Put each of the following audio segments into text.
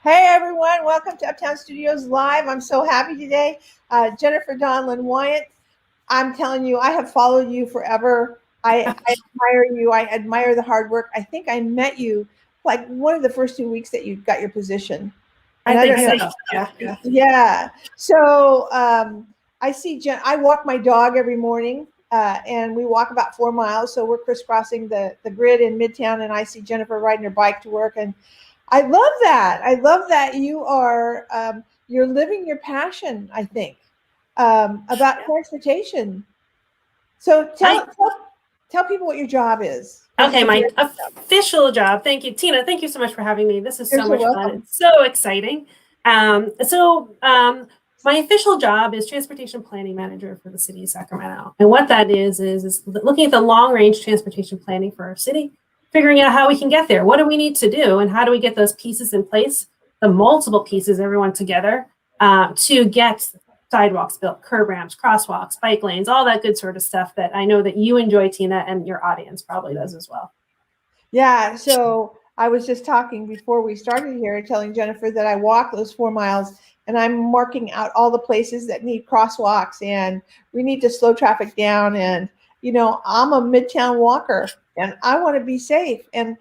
Hey everyone, welcome to Uptown Studios Live. I'm so happy today. Jennifer Donlon Wyant, I'm telling you, I have followed you forever. I admire you. I admire the hard work. I think I met you like one of the first 2 weeks that you got your position. And I I think don't so. know. Yeah. Yeah. So I see I walk my dog every morning and we walk about 4 miles. So we're crisscrossing the grid in Midtown, and I see Jennifer riding her bike to work. And I love that. I love that you are you're living your passion, I think, about transportation. So tell people what your job is. Okay, my official job. Thank you, Tina. Thank you so much for having me. This is You're so so much welcome. fun. It's so exciting. My official job is transportation planning manager for the city of Sacramento. And what that is looking at the long range transportation planning for our city, figuring out how we can get there. What do we need to do, and how do we get those pieces in place, the multiple pieces, everyone together, to get sidewalks built, curb ramps, crosswalks, bike lanes, all that good sort of stuff that I know that you enjoy, Tina, and your audience probably does as well. Yeah, so I was just talking before we started here, telling Jennifer that I walk those 4 miles and I'm marking out all the places that need crosswalks and we need to slow traffic down. And, you know, I'm a Midtown walker and I want to be safe. And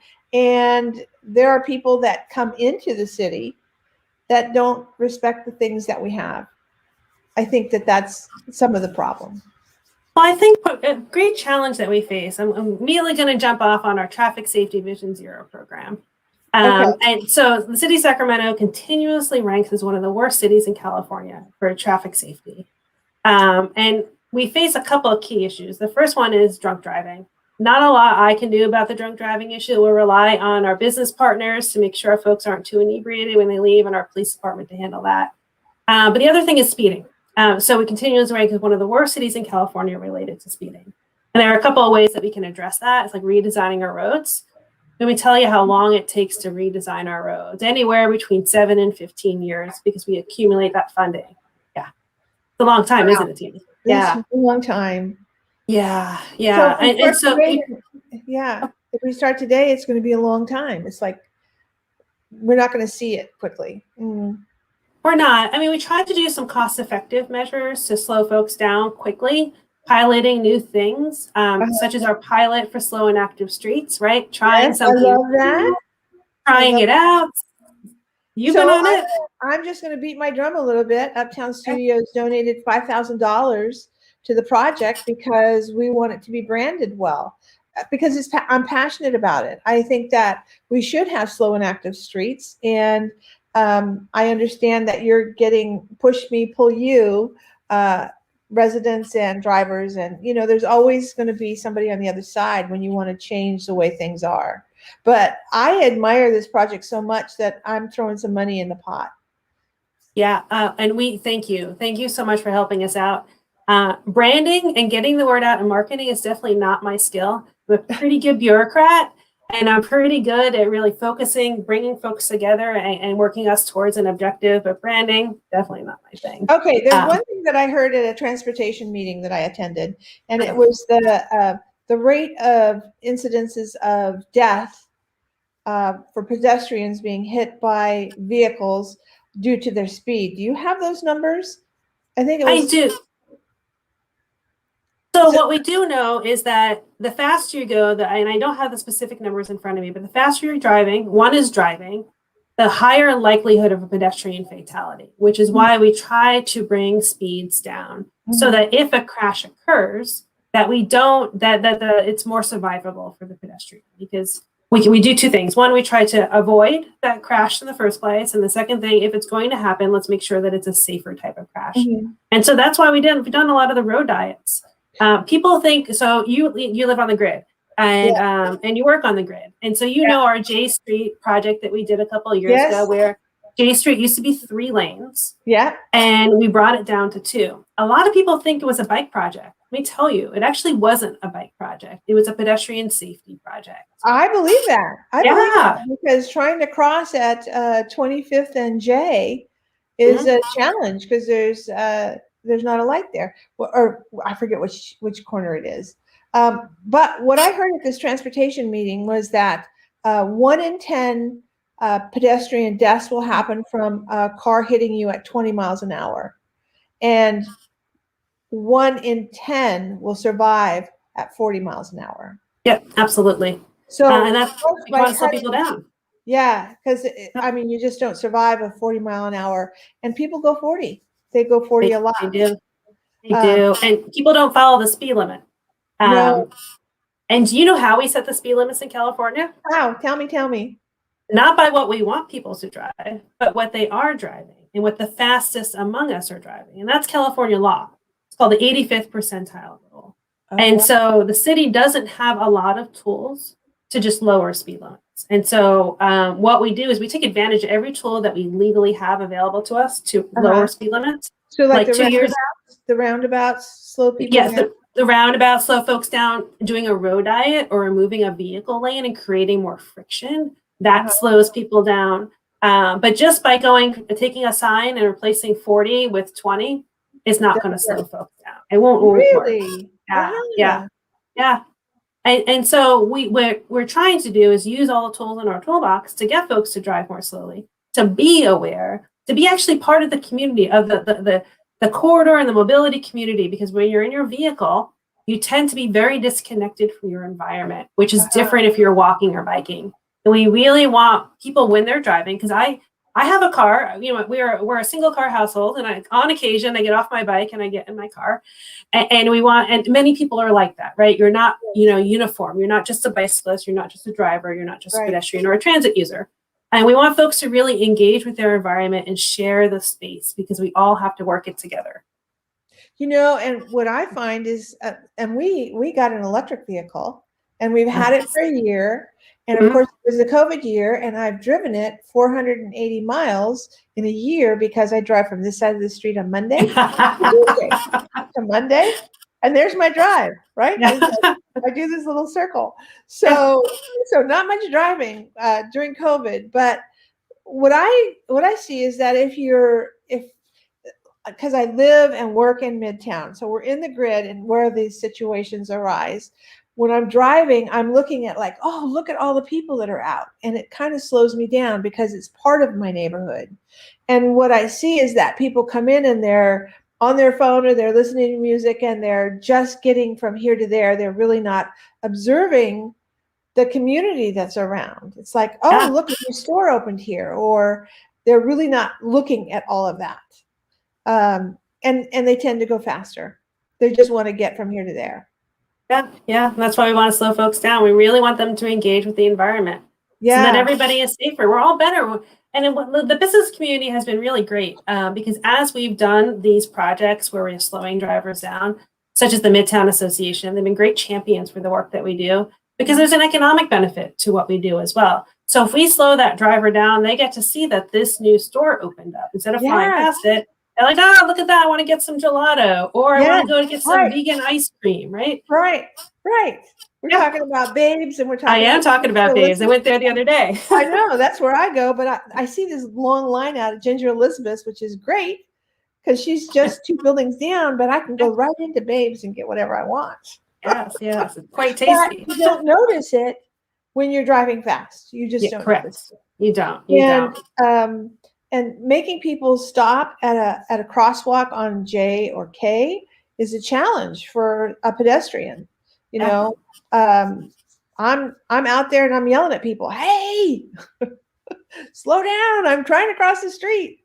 there are people that come into the city that don't respect the things that we have. I think that that's some of the problem. Well, I think a great challenge that we face, I'm immediately going to jump off on our Traffic Safety Vision Zero program. Okay. And so the city of Sacramento continuously ranks as one of the worst cities in California for traffic safety. And we face a couple of key issues. The first one is drunk driving. Not a lot I can do about the drunk driving issue. We'll rely on our business partners to make sure our folks aren't too inebriated when they leave, and our police department to handle that. But the other thing is speeding. So we continuously rank as one of the worst cities in California related to speeding. And there are a couple of ways that we can address that. It's like redesigning our roads. Let me tell you how long it takes to redesign our roads, anywhere between 7 and 15 years, because we accumulate that funding. Yeah. It's a long time, isn't it, Tina? Yeah. It's a long time. Yeah. So if we start today, it's going to be a long time. It's like we're not going to see it quickly. We're not. I mean, we tried to do some cost-effective measures to slow folks down quickly, piloting new things, such as our pilot for slow and active streets, right? Trying something. I love that. Trying it out. You've been on it? I'm just going to beat my drum a little bit. Uptown Studios donated $5,000 to the project because we want it to be branded well. Because I'm passionate about it. I think that we should have slow and active streets, and I understand that you're getting push me, pull you, residents and drivers, and you know there's always going to be somebody on the other side when you want to change the way things are. But I admire this project so much that I'm throwing some money in the pot. Yeah, and we thank you. Thank you so much for helping us out. Branding and getting the word out and marketing is definitely not my skill. I'm a pretty good bureaucrat, and I'm pretty good at really focusing, bringing folks together and working us towards an objective, but branding, definitely not my thing. Okay, there's one thing that I heard at a transportation meeting that I attended, and it was the rate of incidences of death for pedestrians being hit by vehicles due to their speed. Do you have those numbers? I think it was. I do. So what we do know is that the faster you go, and I don't have the specific numbers in front of me, but the faster you're driving, one is driving, the higher likelihood of a pedestrian fatality, which is why we try to bring speeds down so that if a crash occurs, that we don't, it's more survivable for the pedestrian, because we do two things. One, we try to avoid that crash in the first place. And the second thing, if it's going to happen, let's make sure that it's a safer type of crash. And so that's why we've done a lot of the road diets. People think, so you live on the grid and you work on the grid. And so you know our J Street project that we did a couple of years ago, where J Street used to be 3 lanes. Yeah. And we brought it down to 2. A lot of people think it was a bike project. Let me tell you, it actually wasn't a bike project. It was a pedestrian safety project. I believe that. I believe that, because trying to cross at 25th and J is a challenge, because there's not a light there, or I forget which corner it is. But what I heard at this transportation meeting was that 1 in 10 pedestrian deaths will happen from a car hitting you at 20 miles an hour. And 1 in 10 will survive at 40 miles an hour. Yeah, absolutely. So, And that's, we want to slow people down. Yeah, because I mean, you just don't survive a 40 mile an hour, and people go 40. They go 40 a lot. They do. They do. And people don't follow the speed limit. No. And do you know how we set the speed limits in California? How? Tell me. Not by what we want people to drive, but what they are driving and what the fastest among us are driving. And that's California law. It's called the 85th percentile rule. Oh, and wow. So the city doesn't have a lot of tools to just lower speed limits. And so what we do is we take advantage of every tool that we legally have available to us to lower speed limits. So like the roundabouts slow people down? Yes, the roundabouts slow folks down. Doing a road diet or removing a vehicle lane and creating more friction, that slows people down. But just by taking a sign and replacing 40 with 20 is not going to slow folks down. It won't really work. Yeah. And so we're trying to do is use all the tools in our toolbox to get folks to drive more slowly, to be aware, to be actually part of the community of the corridor and the mobility community. Because when you're in your vehicle, you tend to be very disconnected from your environment, which is different if you're walking or biking. And we really want people when they're driving, because I have a car, we're a single car household, and on occasion I get off my bike and I get in my car, and many people are like that, right? You're not, uniform. You're not just a bicyclist. You're not just a driver. You're not just a pedestrian or a transit user. And we want folks to really engage with their environment and share the space, because we all have to work it together. And what I find is, and we got an electric vehicle, and we've had it for a year. And of course, it was the COVID year, and I've driven it 480 miles in a year, because I drive from this side of the street on Monday to Monday, and there's my drive, right? I do this little circle. So not much driving during COVID, but what I see is that because I live and work in Midtown, so we're in the grid and where these situations arise. When I'm driving, I'm looking at look at all the people that are out. And it kind of slows me down because it's part of my neighborhood. And what I see is that people come in and they're on their phone or they're listening to music and they're just getting from here to there. They're really not observing the community that's around. It's like, look, a new store opened here, or they're really not looking at all of that. And they tend to go faster. They just want to get from here to there. Yeah. That's why we want to slow folks down. We really want them to engage with the environment so that everybody is safer. We're all better. And the business community has been really great because as we've done these projects where we're slowing drivers down, such as the Midtown Association, they've been great champions for the work that we do, because there's an economic benefit to what we do as well. So if we slow that driver down, they get to see that this new store opened up. Instead of flying past it, they're like, oh, look at that. I want to get some gelato, or I want to go to get some vegan ice cream, right? Right. We're talking about Babes, and we're talking I am talking about Babes. I went there the other day. I know, that's where I go, but I see this long line out at Ginger Elizabeth's, which is great because she's just 2 buildings down, but I can go right into Babes and get whatever I want. Yes. It's quite tasty. But you don't notice it when you're driving fast. You just don't notice it. You don't. And making people stop at a crosswalk on J or K is a challenge for a pedestrian. I'm out there and I'm yelling at people, hey, slow down. I'm trying to cross the street.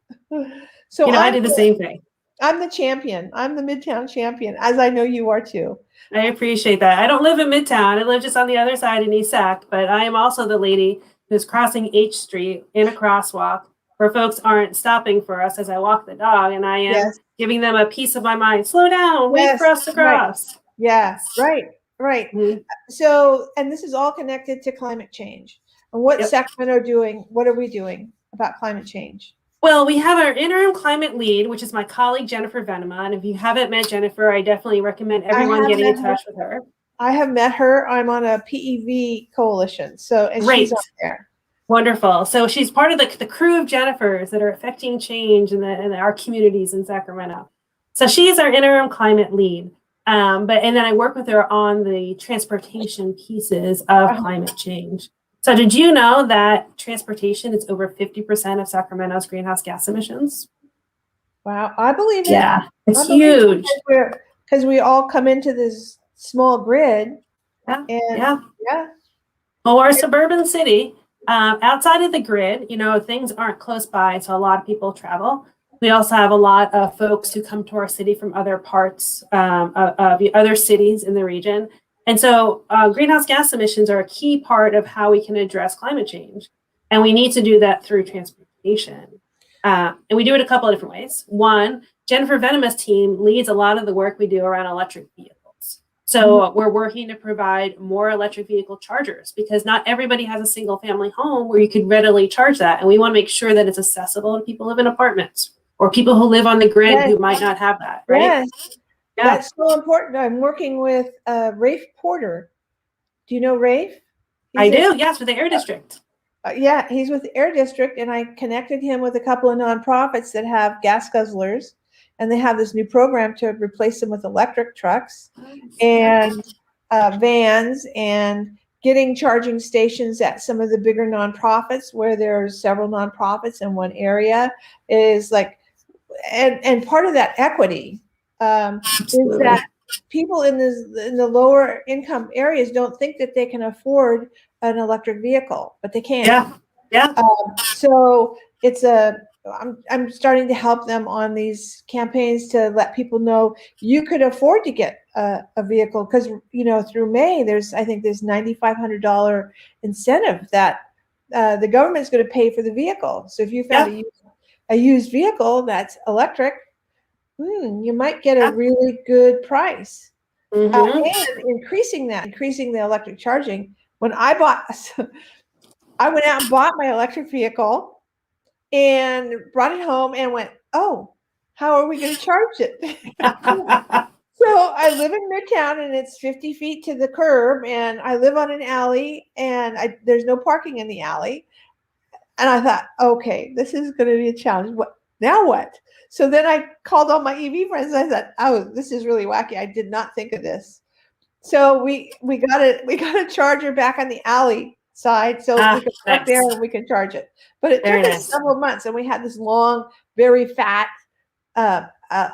So I did the same thing. I'm the champion. I'm the Midtown champion, as I know you are too. I appreciate that. I don't live in Midtown. I live just on the other side in East Sac, but I am also the lady who's crossing H Street in a crosswalk where folks aren't stopping for us as I walk the dog, and I am giving them a piece of my mind. Slow down, wait for us to cross. Right. Mm-hmm. So, and this is all connected to climate change. And what's Sacramento doing? What are we doing about climate change? Well, we have our interim climate lead, which is my colleague, Jennifer Venema. And if you haven't met Jennifer, I definitely recommend everyone getting in touch with her. I have met her. I'm on a PEV coalition. And she's on there. Wonderful. So she's part of the crew of Jennifers that are affecting change in our communities in Sacramento. So she's our interim climate lead. And then I work with her on the transportation pieces of climate change. So did you know that transportation is over 50% of Sacramento's greenhouse gas emissions? Wow, I believe it. Yeah, it's I believe huge. because we all come into this small grid, Yeah, and yeah. yeah, Well, we're a suburban city. Outside of the grid, things aren't close by, so a lot of people travel. We also have a lot of folks who come to our city from other parts of the other cities in the region. And so greenhouse gas emissions are a key part of how we can address climate change. And we need to do that through transportation. And we do it a couple of different ways. One, Jennifer Venema's team leads a lot of the work we do around electric vehicles. So we're working to provide more electric vehicle chargers because not everybody has a single family home where you could readily charge that. And we want to make sure that it's accessible to people who live in apartments or people who live on the grid yes, who might not have that, right? yes, Yeah. that's so important. I'm working with Rafe Porter. Do you know Rafe? I do, yes, with the Air District. Yeah, he's with the Air District, and I connected him with a couple of nonprofits that have gas guzzlers, and they have this new program to replace them with electric trucks and vans, and getting charging stations at some of the bigger nonprofits where there's several nonprofits in one area is like, and part of that equity is that people in the lower income areas don't think that they can afford an electric vehicle, but they can. Yeah, yeah. So I'm starting to help them on these campaigns to let people know you could afford to get a vehicle because through May I think there's $9,500 incentive that the government's going to pay for the vehicle. So if you found a used vehicle that's electric, you might get a really good price. And increasing the electric charging. When I went out and bought my electric vehicle and brought it home and went, oh, how are we going to charge it? So I live in Midtown and it's 50 feet to the curb, and I live on an alley, and there's no parking in the alley. And I thought, okay, this is going to be a challenge. Now what? So then I called all my EV friends and I thought, oh, this is really wacky. I did not think of this. So we got a charger back on the alley side, so we could park there and we could charge it. But it took us several months, and we had this long, very fat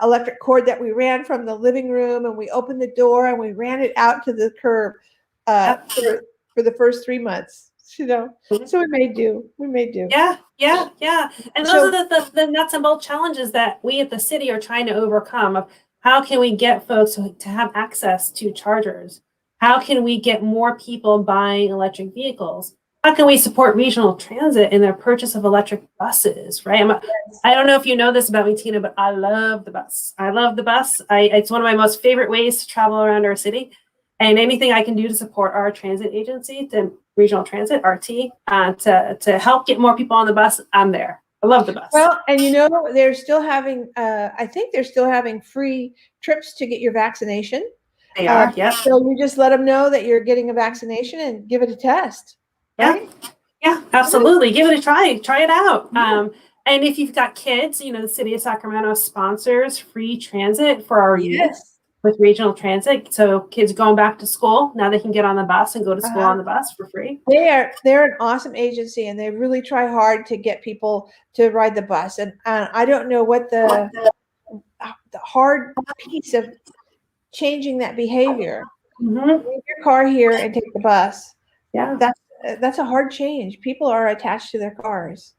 electric cord that we ran from the living room, and we opened the door and we ran it out to the curb for the first 3 months. So we made do. Yeah. And those are the nuts and bolts challenges that we at the city are trying to overcome. Of how can we get folks to have access to chargers? How can we get more people buying electric vehicles? How can we support regional transit in their purchase of electric buses, right? I don't know if you know this about me, Tina, but I love the bus. It's one of my most favorite ways to travel around our city. And anything I can do to support our transit agency, to regional transit, RT, to help get more people on the bus, I'm there. I love the bus. Well, and they're still having, I think they're still having free trips to get your vaccination. They are, yeah. So you just let them know that you're getting a vaccination and give it a test. Right? Yeah, absolutely. Give it a try. Try it out. And if you've got kids, the city of Sacramento sponsors free transit for our youth with regional transit. So kids going back to school, now they can get on the bus and go to school on the bus for free. They're an awesome agency, and they really try hard to get people to ride the bus. And I don't know what the hard piece of changing that behavior. Leave your car here and take the bus. Yeah, that's a hard change. People are attached to their cars.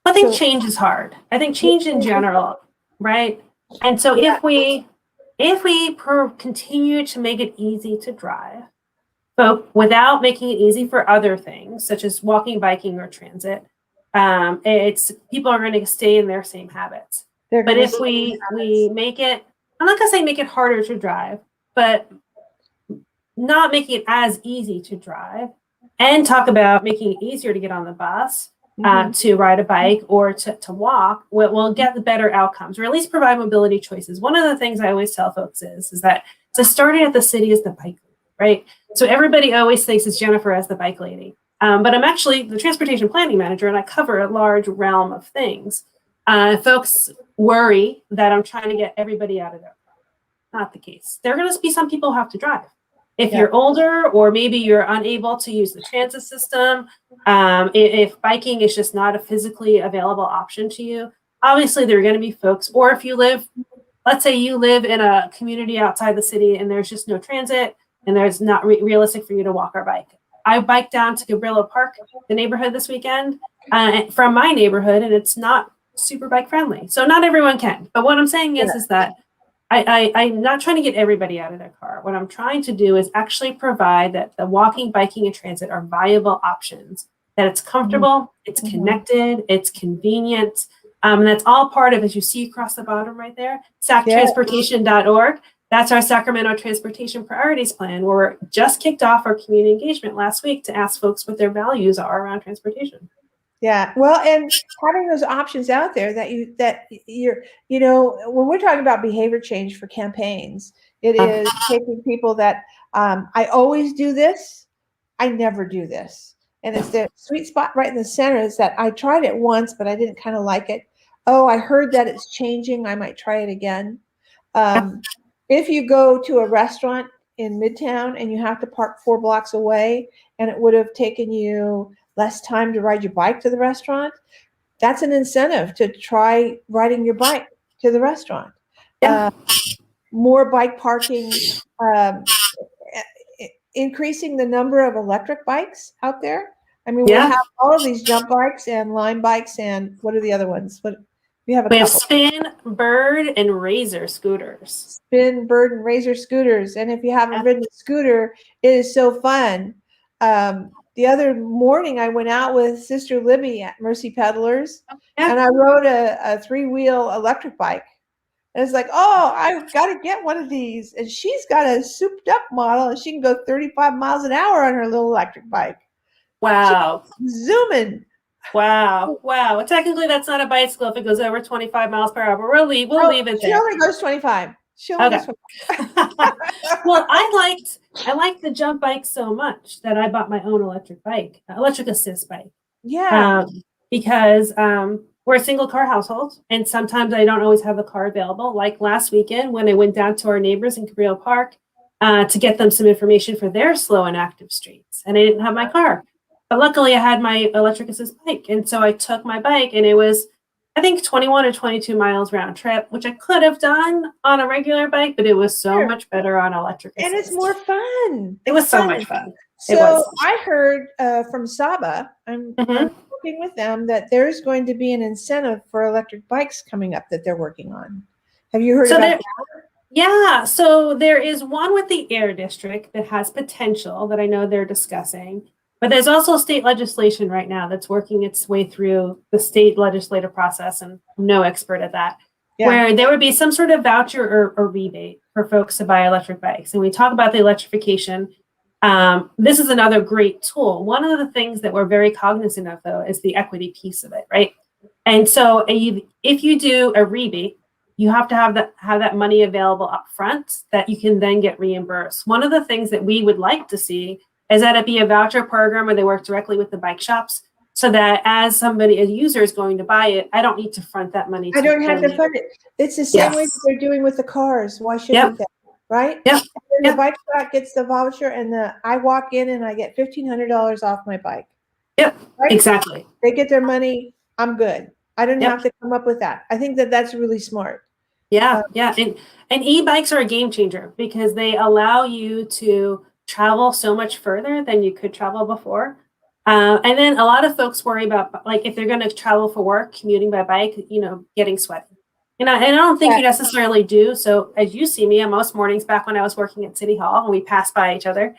I think change is hard. I think change in general, right? And so if we continue to make it easy to drive, but without making it easy for other things such as walking, biking, or transit, people are going to stay in their same habits. But if we make it, I'm not going to say make it harder to drive, but not making it as easy to drive, and talk about making it easier to get on the bus, to ride a bike, or to walk, we'll get the better outcomes, or at least provide mobility choices. One of the things I always tell folks is that starting at the city is the bike lady, right? So everybody always thinks it's Jennifer as the bike lady. But I'm actually the transportation planning manager, and I cover a large realm of things. Folks worry that I'm trying to get everybody out of their car. Not the case. There are going to be some people who have to drive. If you're older, or maybe you're unable to use the transit system, if biking is just not a physically available option to you, obviously there are going to be folks, or if you live, let's say you live in a community outside the city and there's just no transit and there's not realistic for you to walk or bike. I biked down to Cabrillo Park, the neighborhood, this weekend from my neighborhood, and it's not super bike friendly. So not everyone can. But what I'm saying is that I'm not trying to get everybody out of their car. What I'm trying to do is actually provide that the walking, biking, and transit are viable options, that it's comfortable, it's connected, it's convenient. And that's all part of, as you see across the bottom right there, sactransportation.org. That's our Sacramento Transportation Priorities Plan, where we're just kicked off our community engagement last week to ask folks what their values are around transportation. Yeah, well, and having those options out there that you're, when we're talking about behavior change for campaigns, it is taking people that I always do this, I never do this. And it's the sweet spot right in the center is that I tried it once, but I didn't kind of like it. Oh, I heard that it's changing. I might try it again. If you go to a restaurant in Midtown and you have to park 4 blocks away and it would have taken you less time to ride your bike to the restaurant, that's an incentive to try riding your bike to the restaurant. More bike parking, increasing the number of electric bikes out there. I mean, we have all of these jump bikes and line bikes, and what are the other ones? But we have Spin, Bird, and Razor scooters. Spin, Bird, and Razor scooters. And if you haven't ridden a scooter, it is so fun. The other morning, I went out with Sister Libby at Mercy Peddlers, and I rode a 3-wheel electric bike. And it's like, oh, I've got to get one of these. And she's got a souped up model, and she can go 35 miles an hour on her little electric bike. Wow. She's zooming. Wow. Well, technically, that's not a bicycle if it goes over 25 miles per hour. But we'll leave it there. She only goes 25. Well, I liked the jump bike so much that I bought my own electric bike, electric assist bike. Yeah. Because we're a single car household, and sometimes I don't always have a car available. Like last weekend when I went down to our neighbors in Cabrillo Park to get them some information for their slow and active streets, and I didn't have my car. But luckily, I had my electric assist bike, and so I took my bike, and it was, I think, 21 or 22 miles round trip, which I could have done on a regular bike, but it was so much better on electric assist. And it's more fun. It was so much fun. So I heard from Saba, I'm working with them, that there's going to be an incentive for electric bikes coming up that they're working on. Have you heard about that? Yeah, so there is one with the Air District that has potential that I know they're discussing. But there's also state legislation right now that's working its way through the state legislative process, and I'm no expert at that, where there would be some sort of voucher or rebate for folks to buy electric bikes. And we talk about the electrification. This is another great tool. One of the things that we're very cognizant of, though, is the equity piece of it, right? And so if you do a rebate, you have to have that money available up front that you can then get reimbursed. One of the things that we would like to see is that it be a voucher program where they work directly with the bike shops, so that as a user is going to buy it, I don't need to front that money. I don't have to fund it. It's the same way that they're doing with the cars. Why shouldn't they? Right? Yeah. The bike shop gets the voucher, and I walk in and I get $1,500 off my bike. Yep. Right? Exactly. They get their money. I'm good. I don't have to come up with that. I think that that's really smart. Yeah. And e-bikes are a game changer because they allow you to travel so much further than you could travel before. And then a lot of folks worry about, like, if they're going to travel for work, commuting by bike, getting sweaty. And I don't think you necessarily do. So as you see me on most mornings back when I was working at City Hall and we passed by each other,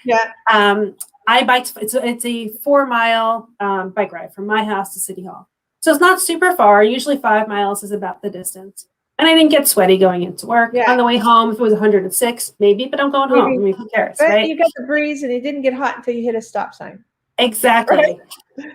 I biked. It's a 4-mile bike ride from my house to City Hall. So it's not super far. Usually 5 miles is about the distance. And I didn't get sweaty going into work. On the way home, if it was 106, maybe, but I'm going home. I mean, who cares, right? You got the breeze, and it didn't get hot until you hit a stop sign. Exactly.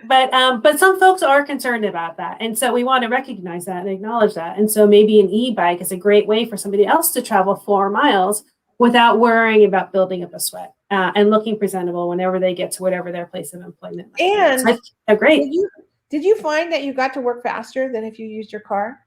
Right? But some folks are concerned about that. And so we want to recognize that and acknowledge that. And so maybe an e-bike is a great way for somebody else to travel 4 miles without worrying about building up a sweat and looking presentable whenever they get to whatever their place of employment might be. And so they're great. Did you find that you got to work faster than if you used your car?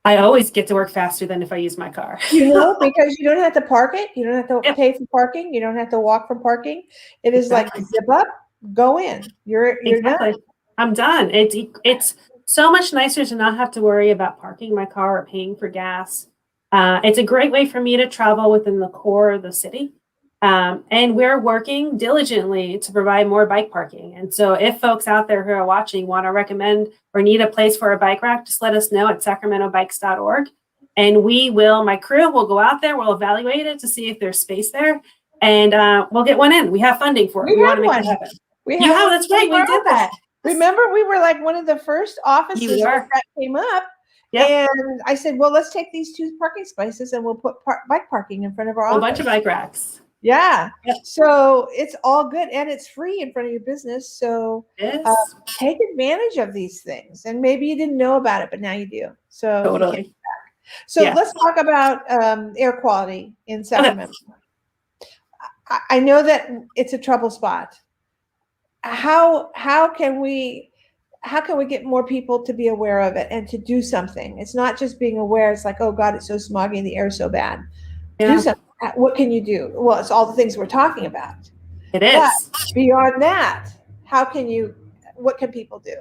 I always get to work faster than if I use my car. Because you don't have to park it. You don't have to pay for parking. You don't have to walk from parking. It is like zip up, go in. You're Exactly. done. I'm done. It's so much nicer to not have to worry about parking my car or paying for gas. It's a great way for me to travel within the core of the city. And we're working diligently to provide more bike parking. And so if folks out there who are watching want to recommend or need a place for a bike rack, just let us know at sacramentobikes.org. And my crew will go out there, we'll evaluate it to see if there's space there. And we'll get one in. We have funding for it. We want to make it happen. That's right. We did that. Remember, we were like one of the first offices that came up. Yep. And I said, well, let's take these 2 parking spaces and we'll put bike parking in front of our office. A bunch of bike racks. Yeah. Yep. So it's all good and it's free in front of your business. So take advantage of these things. And maybe you didn't know about it, but now you do. So totally. So let's talk about air quality in Sacramento. Okay. I know that it's a trouble spot. How can we get more people to be aware of it and to do something? It's not just being aware. It's like, oh God, it's so smoggy and the air is so bad. Yeah. Do something. What can you do? Well, it's all the things we're talking about. It is. But beyond that, what can people do?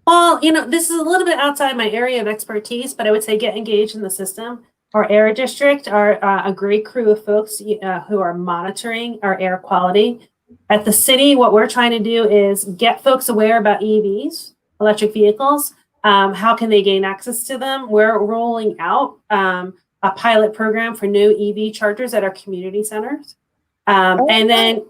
Well, this is a little bit outside my area of expertise, but I would say get engaged in the system. Our air district are a great crew of folks who are monitoring our air quality. At the city, what we're trying to do is get folks aware about EVs, electric vehicles. How can they gain access to them? We're rolling out a pilot program for new EV chargers at our community centers. And then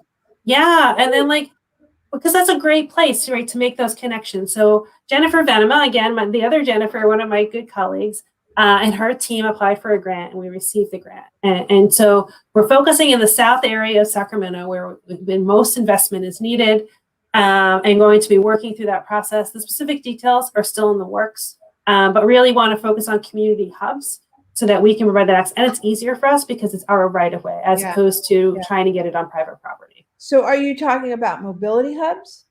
because that's a great place, right, to make those connections. So Jennifer Venema, again, the other Jennifer, one of my good colleagues, and her team applied for a grant and we received the grant. And so we're focusing in the south area of Sacramento where the most investment is needed and going to be working through that process. The specific details are still in the works, but really want to focus on community hubs so that we can provide that access. And it's easier for us because it's our right of way as opposed to trying to get it on private property. So are you talking about mobility hubs?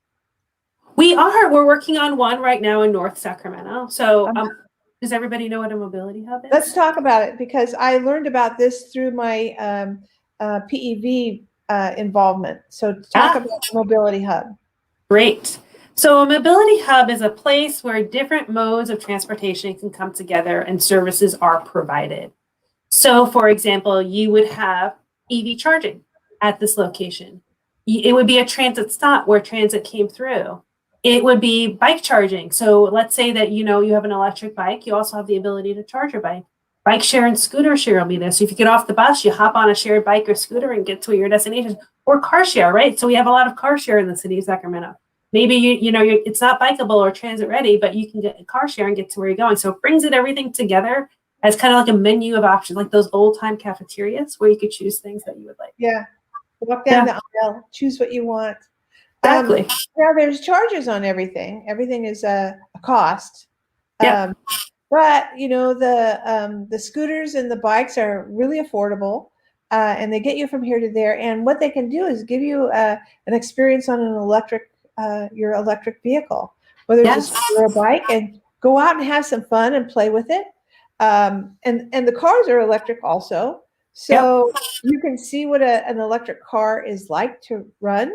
We're working on one right now in North Sacramento. So does everybody know what a mobility hub is? Let's talk about it because I learned about this through my PEV involvement. So talk about the mobility hub. Great. So a mobility hub is a place where different modes of transportation can come together and services are provided. So for example, you would have EV charging at this location. It would be a transit stop where transit came through. It would be bike charging. So let's say that you have an electric bike. You also have the ability to charge your bike. Bike share and scooter share will be there. So if you get off the bus, you hop on a shared bike or scooter and get to your destination. Or car share, right? So we have a lot of car share in the city of Sacramento. Maybe it's not bikeable or transit ready, but you can get a car share and get to where you're going. So it brings everything together as kind of like a menu of options, like those old time cafeterias where you could choose things that you would like. Yeah. Walk down the aisle, choose what you want. Exactly. Now there's charges on everything. Everything is a cost. Yeah. But the scooters and the bikes are really affordable, and they get you from here to there. And what they can do is give you an experience on your electric vehicle, whether it's a scooter or a bike, and go out and have some fun and play with it. And the cars are electric also. So you can see what an electric car is like to run.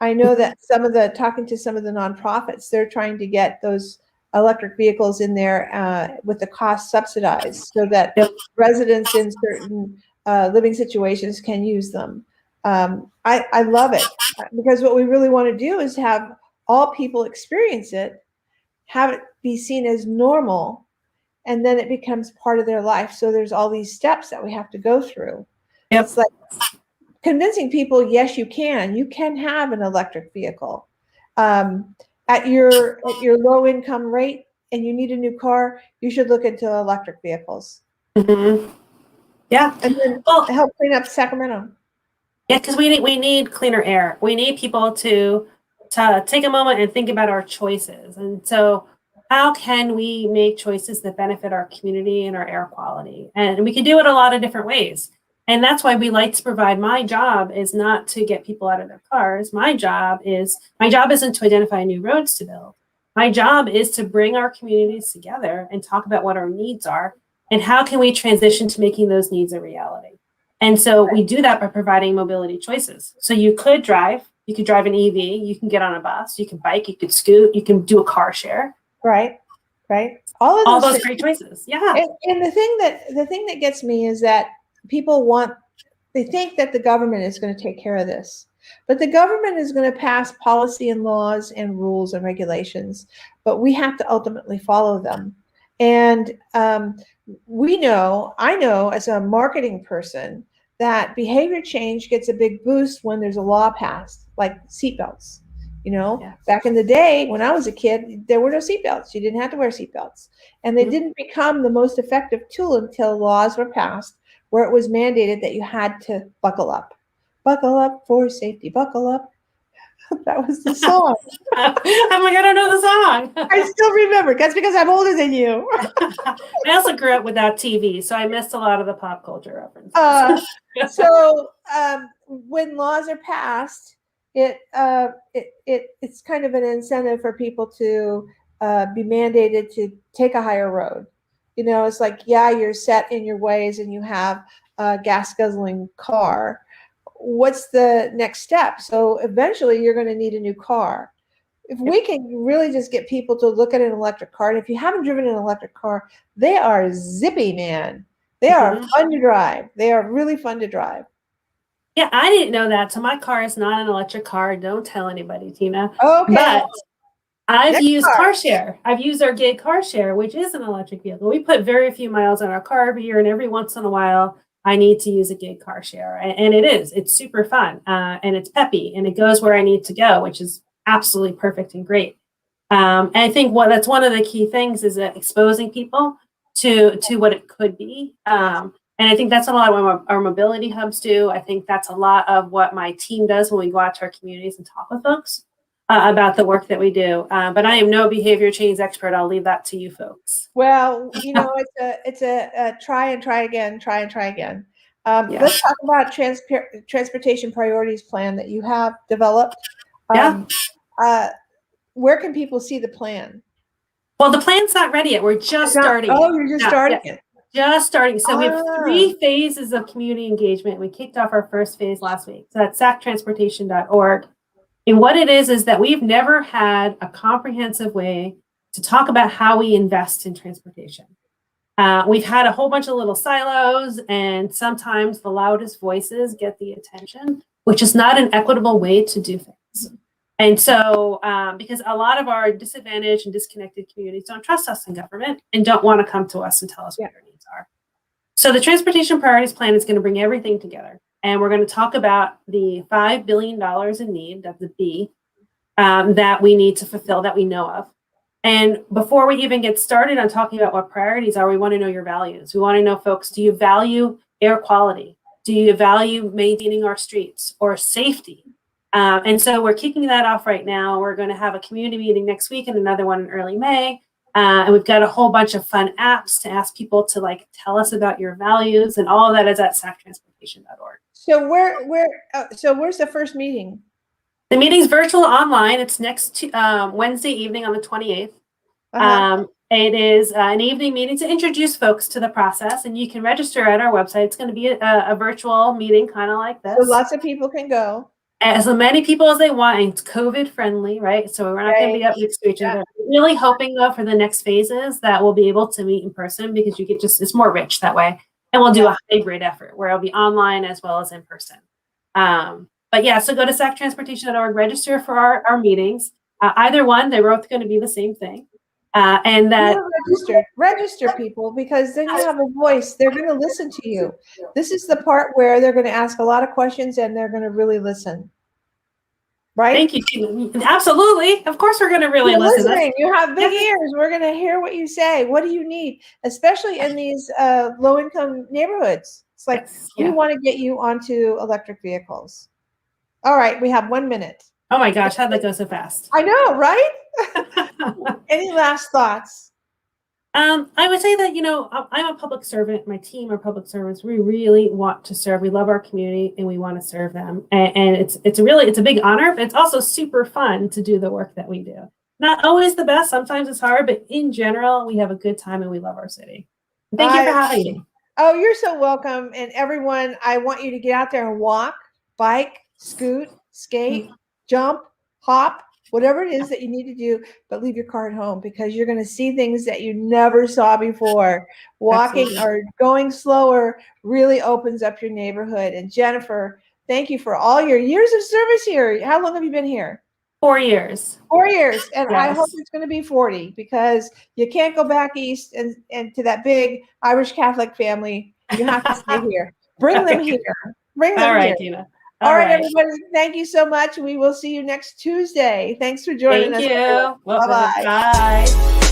I know that talking to some of the nonprofits, they're trying to get those electric vehicles in there with the cost subsidized so that residents in certain living situations can use them. I love it because what we really want to do is have all people experience it, have it be seen as normal, and then it becomes part of their life. So there's all these steps that we have to go through. Yep. It's like convincing people, yes, you can have an electric vehicle at your low income rate and you need a new car, you should look into electric vehicles. Mm-hmm. Yeah. And then help clean up Sacramento. Yeah, because we need cleaner air. We need people to take a moment and think about our choices. And so how can we make choices that benefit our community and our air quality? And we can do it a lot of different ways. And that's why we like to provide. My job is not to get people out of their cars. My job isn't to identify new roads to build. my job is to bring our communities together and talk about what our needs are and how can we transition to making those needs a reality. And so we do that by providing mobility choices. So you could drive an EV, you can get on a bus, you can bike, you could scoot, you can do a car share. Right. All of those great choices. Yeah. And the thing that gets me is that they think that the government is going to take care of this, but the government is going to pass policy and laws and rules and regulations, but we have to ultimately follow them. And I know as a marketing person that behavior change gets a big boost when there's a law passed, like seatbelts. Back in the day when I was a kid, there were no seatbelts. You didn't have to wear seatbelts. And they didn't become the most effective tool until laws were passed where it was mandated that you had to buckle up. Buckle up for safety, buckle up. That was the song. I'm like, I don't know the song. I still remember. That's because I'm older than you. I also grew up without TV, so I missed a lot of the pop culture references. So when laws are passed, it's kind of an incentive for people to be mandated to take a higher road. It's like, yeah, you're set in your ways and you have a gas guzzling car. What's the next step? So eventually you're going to need a new car. If we can really just get people to look at an electric car, and if you haven't driven an electric car, they are zippy, man. They are fun to drive. They are really fun to drive. Yeah, I didn't know that. So my car is not an electric car. Don't tell anybody, Tina. Okay. But I've used car share. I've used our gig car share, which is an electric vehicle. We put very few miles on our car every year, and every once in a while, I need to use a gig car share. And it's super fun, and it's peppy, and it goes where I need to go, which is absolutely perfect and great. And I think that's one of the key things is that exposing people to what it could be. And I think that's a lot of what our mobility hubs do. I think that's a lot of what my team does when we go out to our communities and talk with folks about the work that we do. But I am no behavior change expert. I'll leave that to you folks. Well, it's a try and try again, try and try again. Let's talk about transportation priorities plan that you have developed. Where can people see the plan? Well, the plan's not ready yet. We're just starting. Oh, you're just starting it. Just starting. So we have 3 phases of community engagement. We kicked off our first phase last week. So that's sactransportation.org. And what it is that we've never had a comprehensive way to talk about how we invest in transportation. We've had a whole bunch of little silos, and sometimes the loudest voices get the attention, which is not an equitable way to do things. And so, because a lot of our disadvantaged and disconnected communities don't trust us in government and don't want to come to us and tell us what their needs are. So the Transportation Priorities Plan is going to bring everything together. And we're going to talk about the $5 billion in need, that's the B, that we need to fulfill, that we know of. And before we even get started on talking about what priorities are, we want to know your values. We want to know, folks, do you value air quality? Do you value maintaining our streets or safety? And so we're kicking that off right now. We're going to have a community meeting next week and another one in early May. And we've got a whole bunch of fun apps to ask people to tell us about your values, and all of that is at sactransportation.org. So where's the first meeting? The meeting's virtual online. It's next Wednesday evening on the 28th. It is an evening meeting to introduce folks to the process, and you can register at our website. It's going to be a virtual meeting, kind of like this. So lots of people can go. As many people as they want. It's COVID friendly, right? So we're not going to be up next to each other. Really hoping though for the next phases that we'll be able to meet in person, because you get it's more rich that way. And we'll do a hybrid effort where it'll be online as well as in person. But yeah, so go to sactransportation.org, register for our meetings. Either one, they're both going to be the same thing. And that register people, because then you have a voice. They're going to listen to you. This is the part where they're going to ask a lot of questions and they're going to really listen. Right? Thank you. Absolutely. Of course, we're going to really listen. You have big ears. We're going to hear what you say. What do you need? Especially in these low-income neighborhoods. It's like, we want to get you onto electric vehicles. All right. We have 1 minute. Oh my gosh, how'd that go so fast? I know, right? Any last thoughts? I would say that, I'm a public servant. My team are public servants. We really want to serve. We love our community and we want to serve them. And it's a big honor, but it's also super fun to do the work that we do. Not always the best. Sometimes it's hard, but in general, we have a good time and we love our city. Thank you for having me. Oh, you're so welcome. And everyone, I want you to get out there and walk, bike, scoot, skate, jump, hop, whatever it is that you need to do, but leave your car at home because you're going to see things that you never saw before. Walking or going slower really opens up your neighborhood. And Jennifer, thank you for all your years of service here. How long have you been here? 4 years. 4 years. And Yes. I hope it's going to be 40 because you can't go back east and to that big Irish Catholic family. You have to stay here. Bring them here. Bring them all right, here. Tina. All right, everybody. Thank you so much. We will see you next Tuesday. Thanks for joining us. Thank you. Bye-bye. Bye.